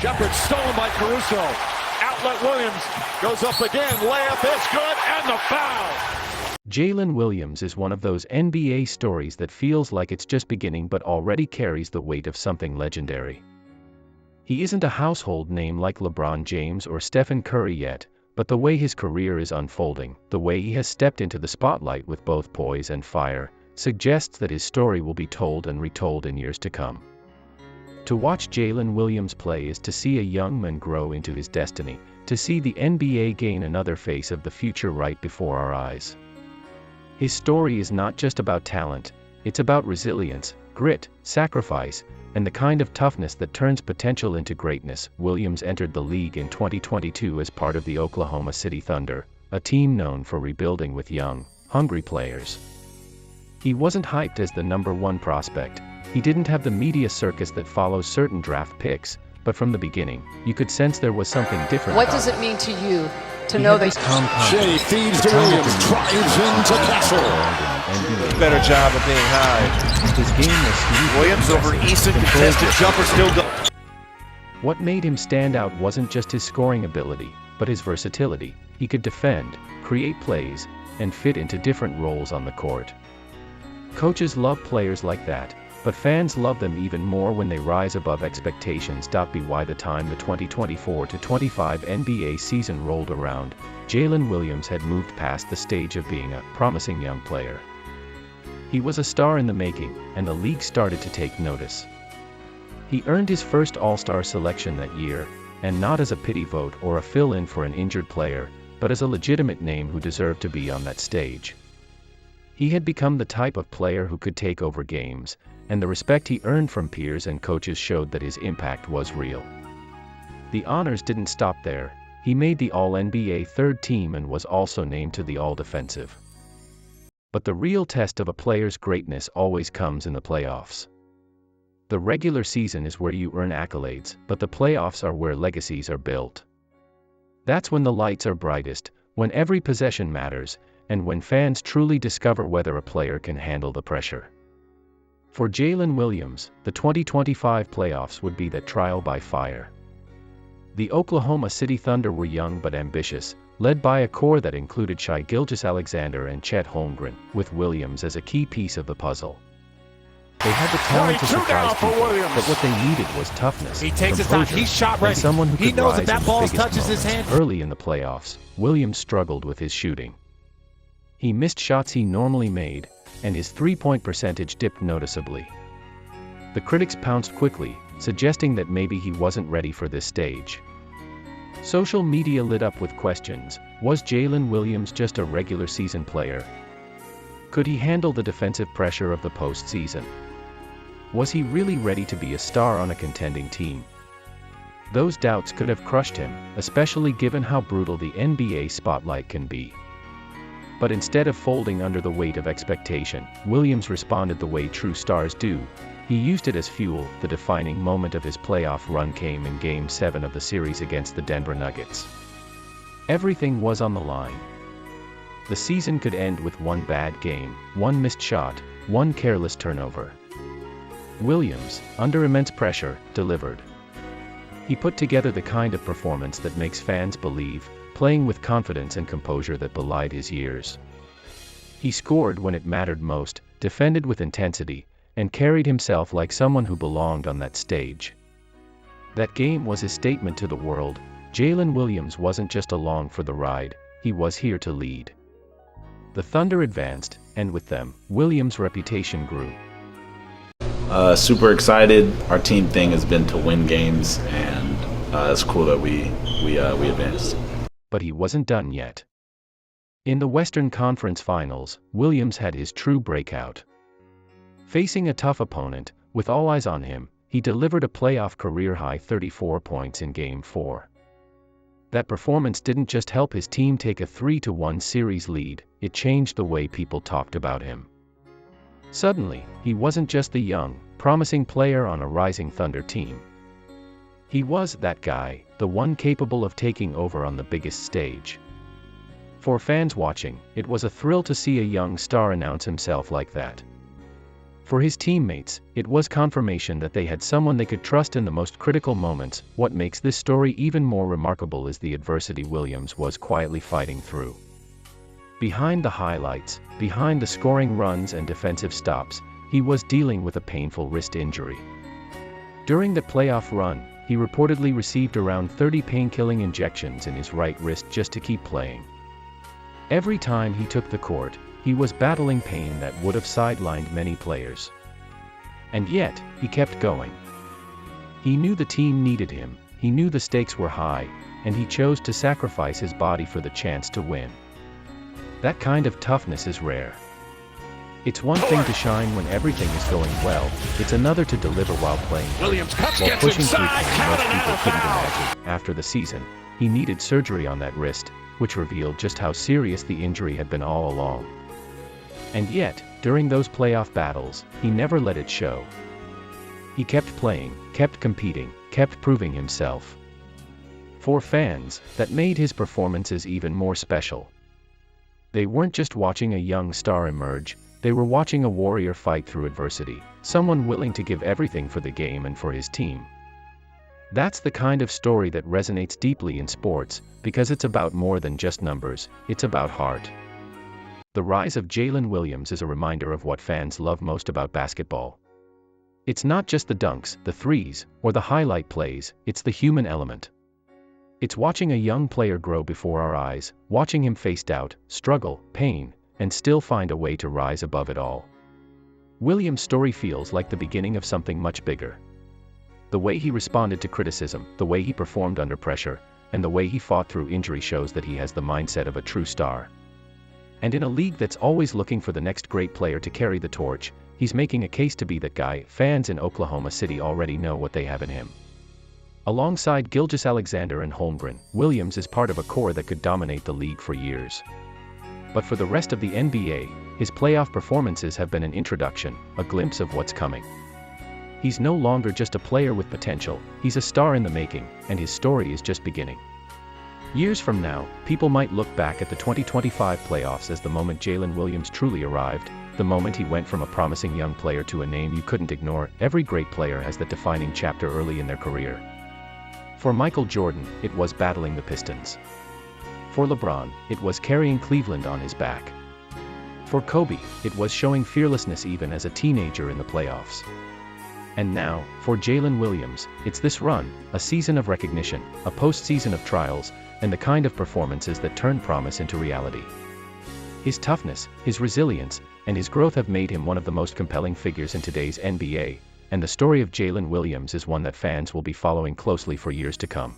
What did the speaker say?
Shepard stolen by Caruso. Outlet Williams goes up again. Layup is good, and the foul. Jalen Williams is one of those NBA stories that feels like it's just beginning but already carries the weight of something legendary. He isn't a household name like LeBron James or Stephen Curry yet, but the way his career is unfolding, the way he has stepped into the spotlight with both poise and fire, suggests that his story will be told and retold in years to come. To watch Jalen Williams play is to see a young man grow into his destiny, to see the NBA gain another face of the future right before our eyes. His story is not just about talent, it's about resilience, grit, sacrifice, and the kind of toughness that turns potential into greatness. Williams entered the league in 2022 as part of the Oklahoma City Thunder, a team known for rebuilding with young, hungry players. He wasn't hyped as the #1 prospect. He didn't have the media circus that follows certain draft picks, but from the beginning, you could sense there was something different. What does it mean to you to know that Shea feeds to Williams, drives into Castle. Better job of being high. His game was smooth. Williams over Easton, contested jumper still go. What made him stand out wasn't just his scoring ability, but his versatility. He could defend, create plays, and fit into different roles on the court. Coaches love players like that, but fans love them even more when they rise above expectations. By the time the 2024-25 NBA season rolled around, Jalen Williams had moved past the stage of being a promising young player. He was a star in the making, and the league started to take notice. He earned his first All-Star selection that year, and not as a pity vote or a fill-in for an injured player, but as a legitimate name who deserved to be on that stage. He had become the type of player who could take over games, and the respect he earned from peers and coaches showed that his impact was real. The honors didn't stop there. He made the All-NBA third team and was also named to the All-Defensive. But the real test of a player's greatness always comes in the playoffs. The regular season is where you earn accolades, but the playoffs are where legacies are built. That's when the lights are brightest, when every possession matters, and when fans truly discover whether a player can handle the pressure. For Jalen Williams, the 2025 playoffs would be that trial by fire. The Oklahoma City Thunder were young but ambitious, led by a core that included Shai Gilgeous-Alexander and Chet Holmgren, with Williams as a key piece of the puzzle. They had the talent to surprise people, but what they needed was toughness. He takes his time, he's shot ready. Someone who He could knows rise that that in ball the biggest touches his moments. hand. Early in the playoffs, Williams struggled with his shooting. He missed shots he normally made, and his three-point percentage dipped noticeably. The critics pounced quickly, suggesting that maybe he wasn't ready for this stage. Social media lit up with questions. Was Jalen Williams just a regular season player? Could he handle the defensive pressure of the postseason? Was he really ready to be a star on a contending team? Those doubts could have crushed him, especially given how brutal the NBA spotlight can be. But instead of folding under the weight of expectation, Williams responded the way true stars do. He used it as fuel. The defining moment of his playoff run came in Game 7 of the series against the Denver Nuggets. Everything was on the line. The season could end with one bad game, one missed shot, one careless turnover. Williams, under immense pressure, delivered. He put together the kind of performance that makes fans believe, playing with confidence and composure that belied his years. He scored when it mattered most, defended with intensity, and carried himself like someone who belonged on that stage. That game was his statement to the world. Jalen Williams wasn't just along for the ride, he was here to lead. The Thunder advanced, and with them, Williams' reputation grew. Super excited. Our team thing has been to win games, and it's cool that we advanced. But he wasn't done yet. In the Western Conference Finals, Williams had his true breakout. Facing a tough opponent, with all eyes on him, he delivered a playoff career-high 34 points in Game 4. That performance didn't just help his team take a 3-1 series lead, it changed the way people talked about him. Suddenly, he wasn't just the young, promising player on a rising Thunder team. He was that guy, the one capable of taking over on the biggest stage. For fans watching, it was a thrill to see a young star announce himself like that. For his teammates, it was confirmation that they had someone they could trust in the most critical moments. What makes this story even more remarkable is the adversity Williams was quietly fighting through. Behind the highlights, behind the scoring runs and defensive stops, he was dealing with a painful wrist injury. During the playoff run, he reportedly received around 30 pain-killing injections in his right wrist just to keep playing. Every time he took the court, he was battling pain that would have sidelined many players. And yet, he kept going. He knew the team needed him, he knew the stakes were high, and he chose to sacrifice his body for the chance to win. That kind of toughness is rare. It's one thing to shine when everything is going well, it's another to deliver while playing Williams cuts, while gets pushing through inside, pain count most and people out, couldn't foul. imagine. After the season, he needed surgery on that wrist, which revealed just how serious the injury had been all along. And yet, during those playoff battles, he never let it show. He kept playing, kept competing, kept proving himself. For fans, that made his performances even more special. They weren't just watching a young star emerge, they were watching a warrior fight through adversity, someone willing to give everything for the game and for his team. That's the kind of story that resonates deeply in sports, because it's about more than just numbers, it's about heart. The rise of Jalen Williams is a reminder of what fans love most about basketball. It's not just the dunks, the threes, or the highlight plays, it's the human element. It's watching a young player grow before our eyes, watching him face doubt, struggle, pain, and still find a way to rise above it all. Williams' story feels like the beginning of something much bigger. The way he responded to criticism, the way he performed under pressure, and the way he fought through injury shows that he has the mindset of a true star. And in a league that's always looking for the next great player to carry the torch, he's making a case to be that guy. Fans in Oklahoma City already know what they have in him. Alongside Gilgeous-Alexander and Holmgren, Williams is part of a core that could dominate the league for years. But for the rest of the NBA, his playoff performances have been an introduction, a glimpse of what's coming. He's no longer just a player with potential, he's a star in the making, and his story is just beginning. Years from now, people might look back at the 2025 playoffs as the moment Jalen Williams truly arrived, the moment he went from a promising young player to a name you couldn't ignore. Every great player has that defining chapter early in their career. For Michael Jordan, it was battling the Pistons. For LeBron, it was carrying Cleveland on his back. For Kobe, it was showing fearlessness even as a teenager in the playoffs. And now, for Jalen Williams, it's this run, a season of recognition, a postseason of trials, and the kind of performances that turn promise into reality. His toughness, his resilience, and his growth have made him one of the most compelling figures in today's NBA, and the story of Jalen Williams is one that fans will be following closely for years to come.